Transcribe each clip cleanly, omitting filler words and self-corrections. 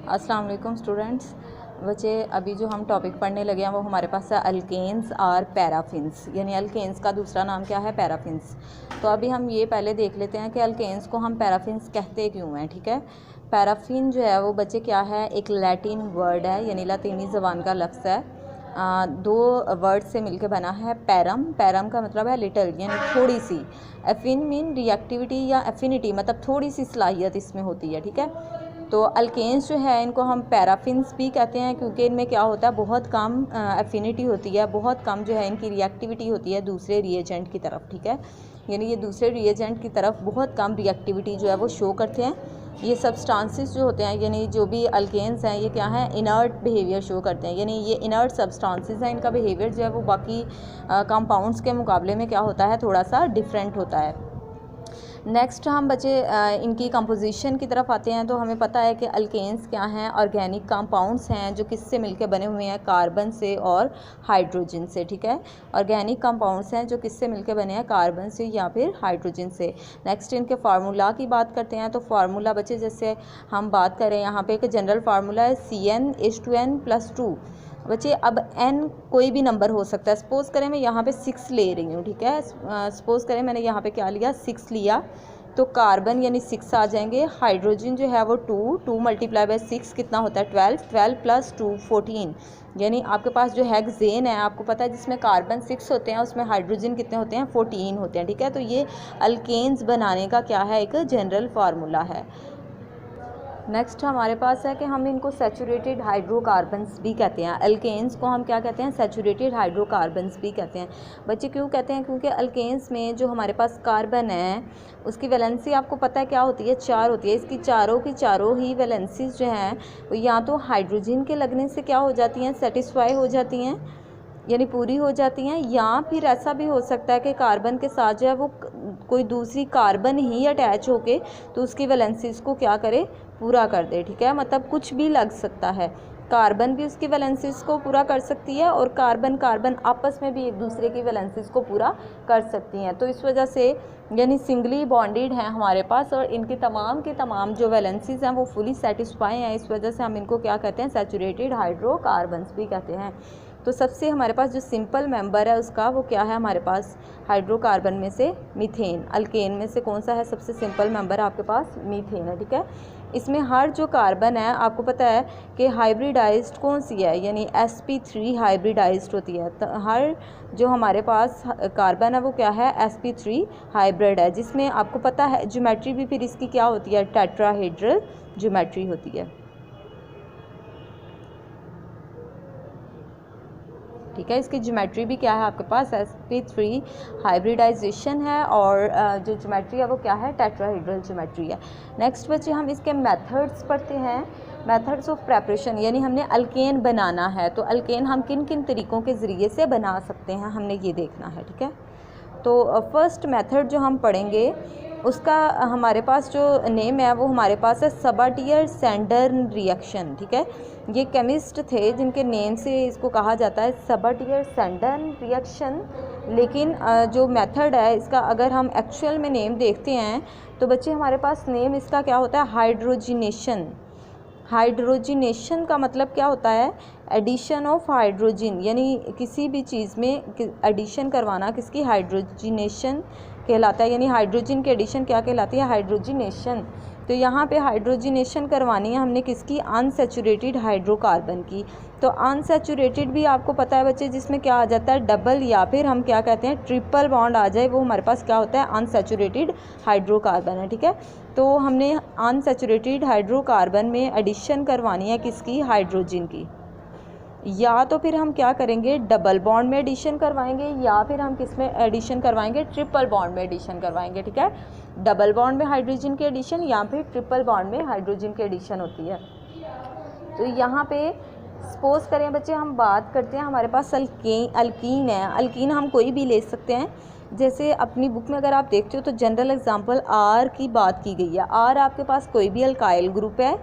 अस्सलाम वालेकुम स्टूडेंट्स। बच्चे अभी जो हम टॉपिक पढ़ने लगे हैं वो हमारे पास है अल्केन्स और पैराफिन्स, यानी अल्केन्स का दूसरा नाम क्या है, पैराफिन्स। तो अभी हम ये पहले देख लेते हैं कि अल्केन्स को हम पैराफिन्स कहते क्यों हैं। ठीक है, पैराफिन जो है वो बच्चे क्या है, एक लैटिन वर्ड है, यानी लातीनी ज़बान का लफ्ज़ है। दो वर्ड से मिलकर बना है। पैरम, पैरम का मतलब है लिटिल, यानी थोड़ी सी। एफिन मीन रिएक्टिविटी या एफिनिटी, मतलब थोड़ी सी सलाहियत इसमें होती है। ठीक है, तो अल्केन्स जो है इनको हम पैराफिन्स भी कहते हैं क्योंकि इनमें क्या होता है, बहुत कम एफिनिटी होती है, बहुत कम जो है इनकी रिएक्टिविटी होती है दूसरे रिएजेंट की तरफ। ठीक है, यानी ये दूसरे रिएजेंट की तरफ बहुत कम रिएक्टिविटी जो है वो शो करते हैं। ये सब्सटेंसेस जो होते हैं, यानी जो भी अल्केन्स हैं, ये क्या है, इनर्ट बिहेवियर शो करते हैं, यानी ये इनर्ट सब्सटेंसेस हैं। इनका बिहेवियर जो है वो बाकी कंपाउंड्स के मुकाबले में क्या होता है, थोड़ा सा डिफरेंट होता है। नेक्स्ट हम बच्चे इनकी कंपोजिशन की तरफ आते हैं। तो हमें पता है कि अल्केन्स क्या हैं, ऑर्गेनिक कंपाउंड्स हैं जो किससे मिलकर बने हुए हैं, कार्बन से और हाइड्रोजन से। ठीक है, ऑर्गेनिक कंपाउंड्स हैं जो किससे मिलकर बने हैं, कार्बन से या फिर हाइड्रोजन से। नेक्स्ट इनके फार्मूला की बात करते हैं। तो फार्मूला बच्चे जैसे हम बात करें यहाँ पे एक जनरल फार्मूला है CnH2n+2। बच्चे अब n कोई भी नंबर हो सकता है। सपोज़ करें मैं यहाँ पे 6 ले रही हूँ। ठीक है, सपोज़ करें मैंने यहाँ पे क्या लिया, 6 लिया, तो कार्बन यानी 6 आ जाएंगे। हाइड्रोजन जो है वो 2 × 6 कितना होता है, 12 + 2 14, यानी आपके पास जो हेक्सेन है, आपको पता है जिसमें कार्बन 6 होते हैं उसमें हाइड्रोजन कितने होते हैं, 14 होते हैं। ठीक है, तो ये अल्केन्स बनाने का क्या है, एक जनरल फार्मूला है। नेक्स्ट हमारे पास है कि हम इनको सैचुरेटेड हाइड्रोकार्बन्स भी कहते हैं। अल्केन्स को हम क्या कहते हैं, सैचुरेटेड हाइड्रोकार्बन्स भी कहते हैं। बच्चे क्यों कहते हैं, क्योंकि अल्केन्स में जो हमारे पास कार्बन है उसकी वैलेंसी आपको पता है क्या होती है, 4 होती है। इसकी चारों की चारों ही वैलेंसीज जो हैं वो या तो हाइड्रोजन के लगने से क्या हो जाती हैं, सेटिस्फाई हो जाती हैं, यानी पूरी हो जाती हैं, या फिर ऐसा भी हो सकता है कि कार्बन के साथ जो है वो कोई दूसरी कार्बन ही अटैच होके तो उसकी वैलेंसीज को क्या करे, पूरा कर दे। ठीक है, मतलब कुछ भी लग सकता है, कार्बन भी उसकी वैलेंसीज को पूरा कर सकती है और कार्बन कार्बन आपस में भी एक दूसरे की वैलेंसीज को पूरा कर सकती हैं। तो इस वजह से यानी सिंगली बॉन्डेड हैं हमारे पास और इनकी तमाम की तमाम जो वैलेंसीज हैं वो फुली सेटिस्फाई हैं। इस वजह से हम इनको क्या कहते हैं, सैचुरेटेड हाइड्रोकार्बन्स भी कहते हैं। तो सबसे हमारे पास जो सिंपल मेंबर है उसका वो क्या है, हमारे पास हाइड्रोकार्बन में से मीथेन। अल्केन में से कौन सा है सबसे सिंपल मेंबर, आपके पास मीथेन है। ठीक है, इसमें हर जो कार्बन है आपको पता है कि हाइब्रिडाइज्ड कौन सी है, यानी sp3 हाइब्रिडाइज्ड होती है। तो हर जो हमारे पास कार्बन है वो क्या है, sp3 हाइब्रिड है, जिसमें आपको पता है ज्योमेट्री भी फिर इसकी क्या होती है, टेट्राहेड्रल ज्योमेट्री होती है। ठीक है, इसकी ज्योमेट्री भी क्या है आपके पास, sp3 हाइब्रिडाइजेशन है और जो ज्योमेट्री है वो क्या है, टेट्राहेड्रल ज्योमेट्री है। नेक्स्ट बच्चे हम इसके मेथड्स पढ़ते हैं। मेथड्स ऑफ प्रेपरेशन, यानी हमने अल्केन बनाना है तो अल्केन हम किन किन तरीक़ों के ज़रिए से बना सकते हैं, हमने ये देखना है। ठीक है, तो फर्स्ट मेथड जो हम पढ़ेंगे उसका हमारे पास जो नेम है वो हमारे पास है सबाटियर-सैंडर्न रिएक्शन। ठीक है, ये केमिस्ट थे जिनके नेम से इसको कहा जाता है सबाटियर-सैंडर्न रिएक्शन। लेकिन जो मेथड है इसका अगर हम एक्चुअल में नेम देखते हैं तो बच्चे हमारे पास नेम इसका क्या होता है, हाइड्रोजिनेशन। हाइड्रोजिनेशन का मतलब क्या होता है, एडिशन ऑफ हाइड्रोजन, यानी किसी भी चीज़ में एडिशन करवाना किसकी, हाइड्रोजिनेशन कहलाता है, यानी हाइड्रोजन की एडिशन क्या कहलाती है, हाइड्रोजिनेशन। तो यहाँ पे हाइड्रोजिनेशन करवानी है हमने किसकी, अनसैचुरेटेड हाइड्रोकार्बन की। तो अनसैचुरेटेड भी आपको पता है बच्चे जिसमें क्या आ जाता है, डबल या फिर हम क्या कहते हैं, ट्रिपल बॉन्ड आ जाए, वो हमारे पास क्या होता है, अनसैचुरेटेड हाइड्रोकार्बन है। ठीक है, तो हमने अनसैचुरेटेड हाइड्रोकार्बन में एडिशन करवानी है किसकी, हाइड्रोजन की। या तो फिर हम क्या करेंगे, डबल बॉन्ड में एडिशन करवाएंगे या फिर हम किस में एडिशन करवाएंगे, ट्रिपल बॉन्ड में एडिशन करवाएंगे। ठीक है, डबल बॉन्ड में हाइड्रोजन की एडिशन या फिर ट्रिपल बॉन्ड में हाइड्रोजन की एडिशन होती है। तो यहाँ पे सपोज़ करें बच्चे हम बात करते हैं, हमारे पास अल्कीन है। अल्कीन हम कोई भी ले सकते हैं, जैसे अपनी बुक में अगर आप देखते हो तो जनरल एग्जांपल आर की बात की गई है। आर आपके पास कोई भी अल्काइल ग्रुप है,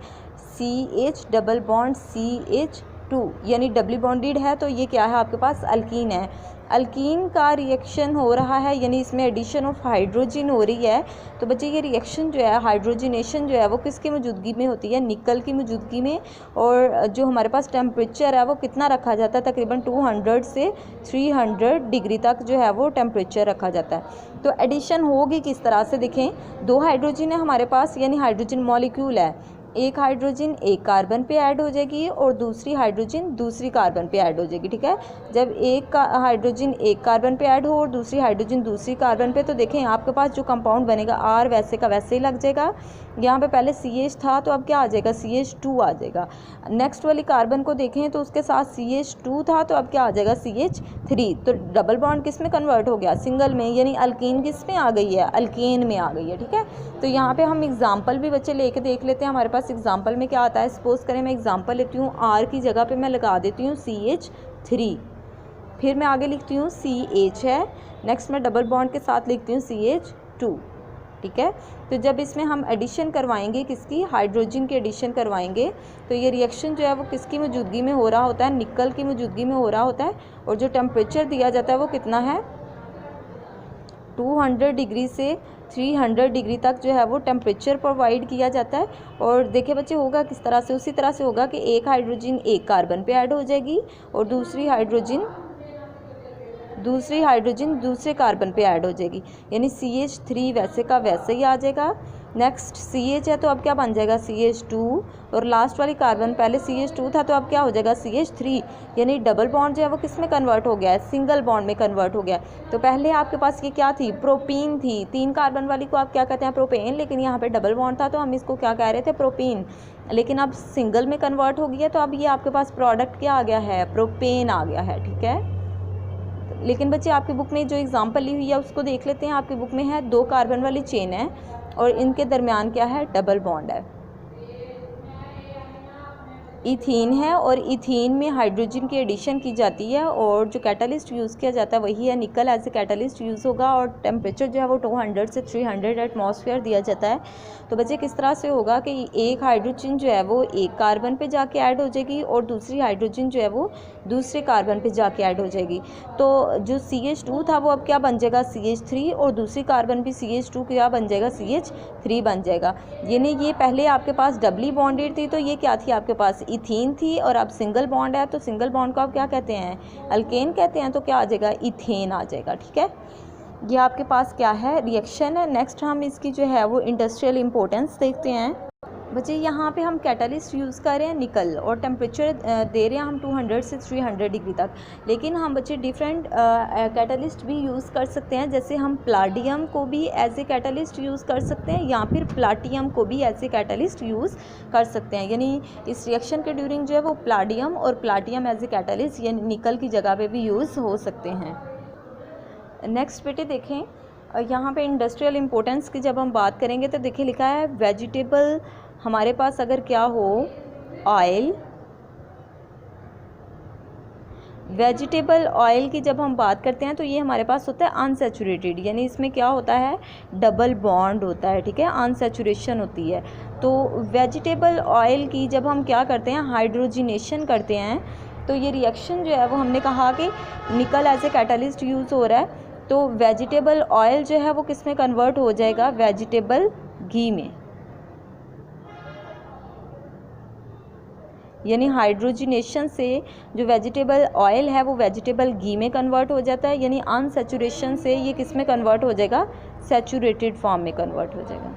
CH डबल बॉन्ड CH2 2 यानी डबली बॉन्डेड है, तो ये क्या है आपके पास अल्कीन है। अल्कीन का रिएक्शन हो रहा है यानी इसमें एडिशन ऑफ हाइड्रोजन हो रही है। तो बच्चे ये रिएक्शन जो है, हाइड्रोजनेशन जो है वो किसकी मौजूदगी में होती है, निकल की मौजूदगी में। और जो हमारे पास टेम्परेचर है वो कितना रखा जाता है, तकरीबन 200 से 300 डिग्री तक जो है वो टेम्परेचर रखा जाता है। तो एडिशन होगी किस तरह से, देखें 2 हाइड्रोजन है हमारे पास यानी हाइड्रोजन मॉलिक्यूल है, एक हाइड्रोजन एक कार्बन पे ऐड हो जाएगी और दूसरी हाइड्रोजन दूसरी कार्बन पे ऐड हो जाएगी, ठीक है। जब एक हाइड्रोजन एक कार्बन पे ऐड हो और दूसरी हाइड्रोजन दूसरी कार्बन पे, तो देखें आपके पास जो कंपाउंड बनेगा R वैसे का वैसे ही लग जाएगा। यहाँ पे पहले CH था तो अब क्या आ जाएगा, CH2 आ जाएगा। नेक्स्ट वाली कार्बन को देखें तो उसके साथ CH2 था तो अब क्या आ जाएगा, CH3। तो डबल बॉन्ड किस में कन्वर्ट हो गया, सिंगल में, यानी अल्कीन किस में आ गई है, अल्केन में आ गई है, ठीक है। तो यहाँ पे हम एग्जाम्पल भी बच्चे लेके देख लेते हैं। हमारे पास एग्जाम्पल में क्या आता है, सपोज करें मैं एग्जाम्पल लेती हूँ, R की जगह पे मैं लगा देती हूँ CH3, फिर मैं आगे लिखती हूँ CH है, नेक्स्ट मैं डबल बॉन्ड के साथ लिखती हूँ CH2, ठीक है। तो जब इसमें हम एडिशन करवाएंगे, किसकी, हाइड्रोजन की एडिशन करवाएंगे, तो ये रिएक्शन जो है वो किसकी मौजूदगी में हो रहा होता है, निकल की मौजूदगी में हो रहा होता है। और जो टेम्परेचर दिया जाता है वो कितना है, 200 डिग्री से 300 डिग्री तक जो है वो टेम्परेचर प्रोवाइड किया जाता है। और देखिए बच्चे होगा किस तरह से, उसी तरह से होगा कि एक हाइड्रोजन एक कार्बन पे ऐड हो जाएगी और दूसरी हाइड्रोजन दूसरे कार्बन पे ऐड हो जाएगी, यानी CH3 वैसे का वैसे ही आ जाएगा। नेक्स्ट CH है तो अब क्या बन जाएगा, CH2, और लास्ट वाली कार्बन पहले CH2 था तो अब क्या हो जाएगा, CH3, यानी डबल बॉन्ड जो है वो किस में कन्वर्ट हो गया है, सिंगल बॉन्ड में कन्वर्ट हो गया। तो पहले आपके पास ये क्या थी, प्रोपीन थी, 3 कार्बन वाली को आप क्या कहते हैं, प्रोपेन, लेकिन यहाँ पे डबल बॉन्ड था तो हम इसको क्या कह रहे थे, प्रोपीन, लेकिन अब सिंगल में कन्वर्ट हो गया तो अब ये आपके पास प्रोडक्ट क्या आ गया है, प्रोपेन आ गया है, ठीक है। लेकिन बच्चे आपकी बुक में जो एग्जांपल ली हुई है उसको देख लेते हैं। आपकी बुक में है 2 कार्बन वाली चेन है और इनके दरमियान क्या है, डबल बॉन्ड है, इथीन है, और इथीन में हाइड्रोजन की एडिशन की जाती है और जो कैटालिस्ट यूज़ किया जाता है वही है निकल, एज ए कैटालिस्ट यूज़ होगा और टेम्परेचर जो है वो 200 से 300 एटमॉस्फेयर दिया जाता है। तो बच्चे किस तरह से होगा कि एक हाइड्रोजन जो है वो एक कार्बन पे जाके ऐड हो जाएगी और दूसरी हाइड्रोजन जो है वो दूसरे कार्बन पे जाके ऐड हो जाएगी। तो जो CH2 था वो अब क्या बन जाएगा, CH3, और दूसरी कार्बन भी CH2 क्या बन जाएगा, CH3 बन जाएगा। यानी ये पहले आपके पास डबली बॉन्डेड थी तो ये क्या थी आपके पास, इथीन थी, और अब सिंगल बॉन्ड है तो सिंगल बॉन्ड को आप क्या कहते हैं, अल्केन कहते हैं, तो क्या आ जाएगा, इथेन आ जाएगा, ठीक है। ये आपके पास क्या है, रिएक्शन है। नेक्स्ट हम इसकी जो है वो इंडस्ट्रियल इंपॉर्टेंस देखते हैं। बच्चे यहाँ पे हम कैटलिस्ट यूज़ कर रहे हैं निकल और टेम्परेचर दे रहे हैं हम 200 से 300 डिग्री तक, लेकिन हम बच्चे डिफरेंट कैटलिस्ट भी यूज़ कर सकते हैं। जैसे हम प्लाटियम को भी एज ए कैटलिस्ट यूज़ कर सकते हैं या फिर प्लाटियम को भी एज ए कैटलिस्ट यूज़ कर सकते हैं, यानी इस रिएक्शन के ड्यूरिंग जो है वो प्लाटियम और प्लाटियम एज ए कैटलिस्ट यानी निकल की जगह पे भी यूज़ हो सकते हैं। नेक्स्ट बेटे देखें, यहाँ पे इंडस्ट्रियल इम्पोर्टेंस की जब हम बात करेंगे तो देखिए लिखा है वेजिटेबल, हमारे पास अगर क्या हो ऑयल, वेजिटेबल ऑयल की जब हम बात करते हैं तो ये हमारे पास होता है अनसैचुरेटेड, यानी इसमें क्या होता है, डबल बॉन्ड होता है, ठीक है, अनसैचुरेशन होती है। तो वेजिटेबल ऑयल की जब हम क्या करते हैं, हाइड्रोजिनेशन करते हैं, तो ये रिएक्शन जो है वो हमने कहा कि निकल एज ए कैटलिस्ट यूज़ हो रहा है, तो वेजिटेबल ऑयल जो है वो किस में कन्वर्ट हो जाएगा, वेजिटेबल घी में, यानी हाइड्रोजिनेशन से जो वेजिटेबल ऑयल है वो वेजिटेबल घी में कन्वर्ट हो जाता है, यानी अनसैचुरेशन से ये किस में कन्वर्ट हो जाएगा, सैचुरेटेड फॉर्म में कन्वर्ट हो जाएगा।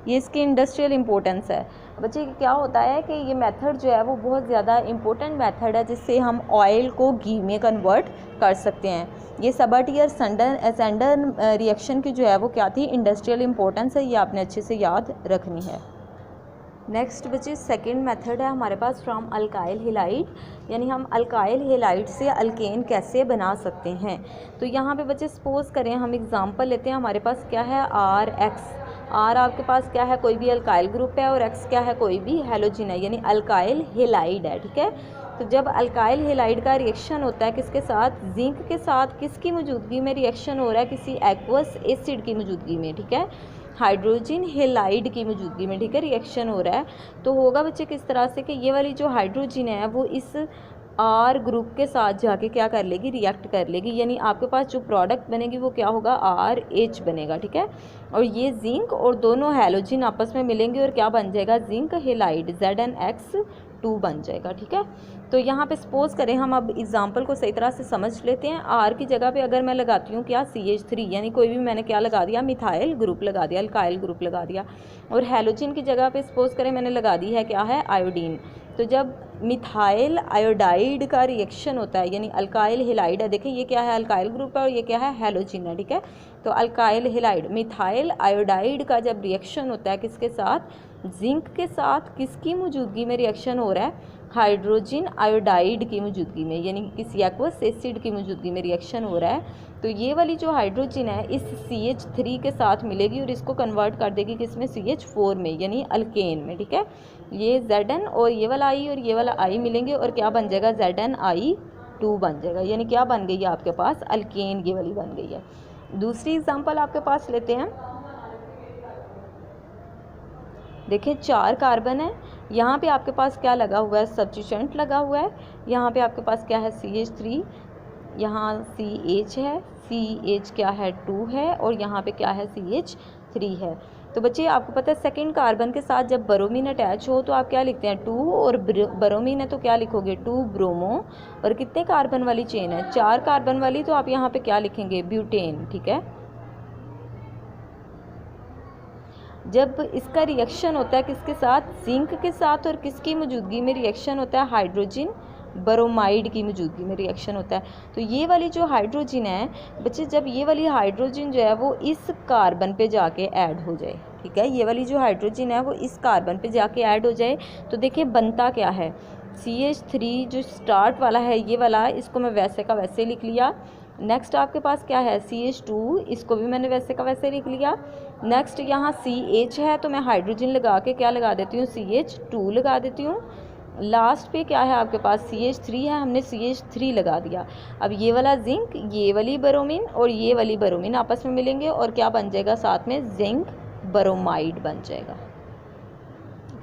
ये इसकी इंडस्ट्रियल इम्पोर्टेंस है। बच्चे क्या होता है कि ये मेथड जो है वो बहुत ज़्यादा इम्पोर्टेंट मेथड है जिससे हम ऑयल को घी में कन्वर्ट कर सकते हैं। ये सबटियर सेंडर रिएक्शन की जो है वो क्या थी, इंडस्ट्रियल इम्पोर्टेंस है, ये आपने अच्छे से याद रखनी है। नेक्स्ट बच्चे सेकंड मेथड है हमारे पास फ्रॉम अल्काइल हेलाइड, यानी हम अल्काइल हेलाइड से अल्केन कैसे बना सकते हैं। तो यहाँ पे बच्चे सपोज करें हम एग्जांपल लेते हैं, हमारे पास क्या है RX, R आपके पास क्या है, कोई भी अल्काइल ग्रुप है, और X क्या है, कोई भी हैलोजन है, यानी अल्काइल हेलाइड है, ठीक है। तो जब अल्काइल हेलाइड का रिएक्शन होता है किसके साथ, जिंक के साथ, किसकी मौजूदगी में रिएक्शन हो रहा है, किसी एक्वस एसिड की मौजूदगी में, ठीक है। हाइड्रोजन हेलाइड की मौजूदगी में, ठीक है, रिएक्शन हो रहा है। तो होगा बच्चे किस तरह से कि ये वाली जो हाइड्रोजन है वो इस आर ग्रुप के साथ जाके क्या कर लेगी, रिएक्ट कर लेगी, यानी आपके पास जो प्रोडक्ट बनेगी वो क्या होगा, RH बनेगा, ठीक है। और ये जिंक और दोनों हैलोजन आपस में मिलेंगे और क्या बन जाएगा, जिंक हेलाइड ZnX2 बन जाएगा, ठीक है। तो यहाँ पे सपोज करें, हम अब एग्जांपल को सही तरह से समझ लेते हैं। R की जगह पे अगर मैं लगाती हूँ क्या, CH3, यानी कोई भी मैंने क्या लगा दिया, मिथाइल ग्रुप लगा दिया, अल्काइल ग्रुप लगा दिया। और हैलोजन की जगह पे सपोज करें मैंने लगा दी है क्या है, आयोडीन। तो जब मिथाइल आयोडाइड का रिएक्शन होता है, यानी अल्काइल हेलाइड है, देखिए ये क्या है, अल्काइल ग्रुप है और ये क्या है, हैलोजन है, ठीक है। तो अल्काइल हेलाइड मिथाइल आयोडाइड का जब रिएक्शन होता है किसके साथ, जिंक के साथ, किसकी मौजूदगी में रिएक्शन हो रहा है, हाइड्रोजन आयोडाइड की मौजूदगी में, यानी किसी एक्वस एसिड की मौजूदगी में रिएक्शन हो रहा है। तो ये वाली जो हाइड्रोजन है इस CH3 के साथ मिलेगी और इसको कन्वर्ट कर देगी किसमें, CH4 में, यानी अल्केन में, ठीक है। ये Zn और ये वाला I और ये वाला I मिलेंगे और क्या बन जाएगा, ZnI2 बन जाएगा, यानी क्या बन गई है आपके पास, अल्केन ये वाली बन गई है। दूसरी एग्जांपल आपके पास लेते हैं। देखिए 4 कार्बन है, यहाँ पे आपके पास क्या लगा हुआ है, सब्स्टिट्यूएंट लगा हुआ है। यहाँ पे आपके पास क्या है, CH3, यहाँ CH है, CH क्या है, 2 है, और यहाँ पे क्या है, CH3 है। तो बच्चे आपको पता है सेकंड कार्बन के साथ जब ब्रोमीन अटैच हो तो आप क्या लिखते हैं, 2, और ब्रोमीन है तो क्या लिखोगे, 2 ब्रोमो। और कितने कार्बन वाली चेन है, 4 कार्बन वाली, तो आप यहाँ पे क्या लिखेंगे, ब्यूटेन, ठीक है। जब इसका रिएक्शन होता है किसके साथ, जिंक के साथ, और किसकी मौजूदगी में रिएक्शन होता है, हाइड्रोजन ब्रोमाइड की मौजूदगी में रिएक्शन होता है। तो ये वाली जो हाइड्रोजन है बच्चे, जब ये वाली हाइड्रोजन जो है वो इस कार्बन पे जाके ऐड हो जाए, ठीक है, ये वाली जो हाइड्रोजन है वो इस कार्बन पे जाके ऐड हो जाए, तो देखिए बनता क्या है, CH3 जो स्टार्ट वाला है ये वाला, इसको मैं वैसे का वैसे लिख लिया। नेक्स्ट आपके पास क्या है, CH2, इसको भी मैंने वैसे का वैसे लिख लिया। नेक्स्ट यहाँ CH है तो मैं हाइड्रोजन लगा के क्या लगा देती हूँ, CH2 लगा देती हूँ। लास्ट पे क्या है आपके पास, CH3 है, हमने CH3 लगा दिया। अब ये वाला जिंक, ये वाली ब्रोमीन और ये वाली ब्रोमीन आपस में मिलेंगे और क्या बन जाएगा, साथ में जिंक ब्रोमाइड बन जाएगा,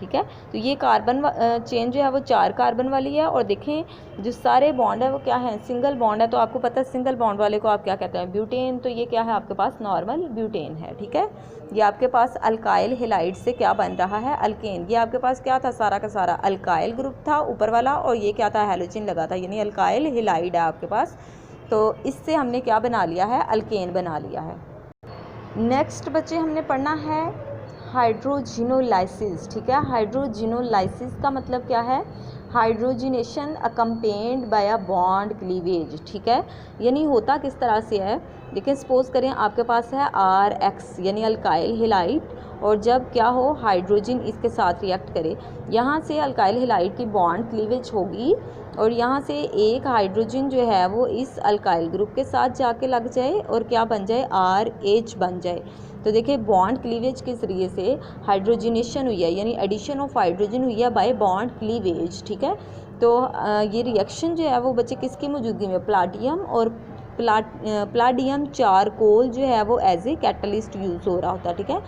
ठीक है। तो ये कार्बन चेन जो है वो 4 कार्बन वाली है। और देखें जो सारे बॉन्ड है वो क्या है, सिंगल बॉन्ड है। तो आपको पता है सिंगल बॉन्ड वाले को आप क्या कहते हैं, ब्यूटेन। तो ये क्या है आपके पास, नॉर्मल ब्यूटेन है, ठीक है। ये आपके पास अल्काइल हेलाइड से क्या बन रहा है, अल्केन। ये आपके पास क्या था, सारा का सारा अल्काइल ग्रुप था ऊपर वाला, और ये क्या था, हैलोजन लगा था, यानी अल्काइल हेलाइड है आपके पास। तो इससे हमने क्या बना लिया है, अल्केन बना लिया है। नेक्स्ट बच्चे हमने पढ़ना है हाइड्रोजिनोलाइसिस, ठीक है। हाइड्रोजिनोलाइसिस का मतलब क्या है, hydrogenation accompanied by a bond cleavage, ठीक है। यानी होता किस तरह से है, देखिए सपोज करें आपके पास है RX यानी अल्काइल हेलाइड, और जब क्या हो, हाइड्रोजन इसके साथ रिएक्ट करे, यहाँ से अल्काइल हेलाइड की बॉन्ड क्लीवेज होगी और यहाँ से एक हाइड्रोजन जो है वो इस अल्काइल ग्रुप के साथ जाके लग जाए और क्या बन जाए, RH बन जाए। तो देखिए बॉन्ड क्लीवेज के ज़रिए से हाइड्रोजनेशन हुई है, यानी एडिशन ऑफ हाइड्रोजन हुई है बाय बॉन्ड क्लीवेज, ठीक है। तो ये रिएक्शन जो है वो बच्चे किसकी मौजूदगी में, प्लाटियम और प्लाटियम चारकोल जो है वो एज ए कैटलिस्ट यूज़ हो रहा होता है, ठीक है।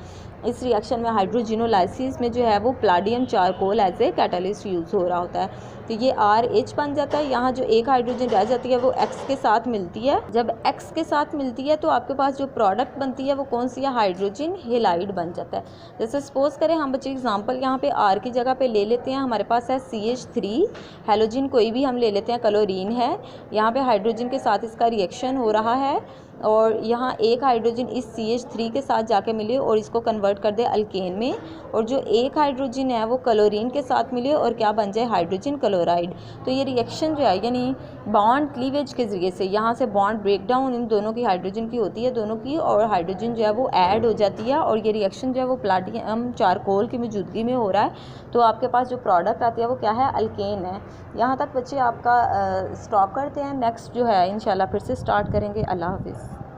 इस रिएक्शन में हाइड्रोजिनोलाइसिस में जो है वो platinum charcoal as a catalyst use हो रहा होता है। तो ये RH बन जाता है। यहाँ जो एक हाइड्रोजन रह जाती है वो X के साथ मिलती है। जब X के साथ मिलती है तो आपके पास जो प्रोडक्ट बनती है वो कौन सी है, हाइड्रोजन हेलाइड बन जाता है। जैसे सपोज करें हम बच्चे एग्जांपल यहाँ पे R की जगह पे ले लेते हैं, हमारे पास है CH3, हैलोजन कोई भी हम ले लेते हैं, क्लोरीन है, यहाँ पे हाइड्रोजन के साथ इसका रिएक्शन हो रहा है और यहाँ एक हाइड्रोजन इस CH3 के साथ जाके मिले और इसको कन्वर्ट कर दे अल्केन में, और जो एक हाइड्रोजन है वो क्लोरीन के साथ मिले और क्या बन जाए, हाइड्रोजन क्लोराइड। तो ये रिएक्शन जो है यानी बॉन्ड क्लीवेज के ज़रिए से यहाँ से बॉन्ड ब्रेक डाउन इन दोनों की हाइड्रोजन की होती है, दोनों की, और हाइड्रोजन जो है वो ऐड हो जाती है और ये रिएक्शन जो है वो प्लाटियम चारकोल की मौजूदगी में हो रहा है। तो आपके पास जो प्रोडक्ट आती है वो क्या है, अल्केन है। यहाँ तक बच्चे आपका स्टॉप करते हैं, नेक्स्ट जो है इंशाल्लाह फिर से स्टार्ट करेंगे। अल्लाह हाफिज़।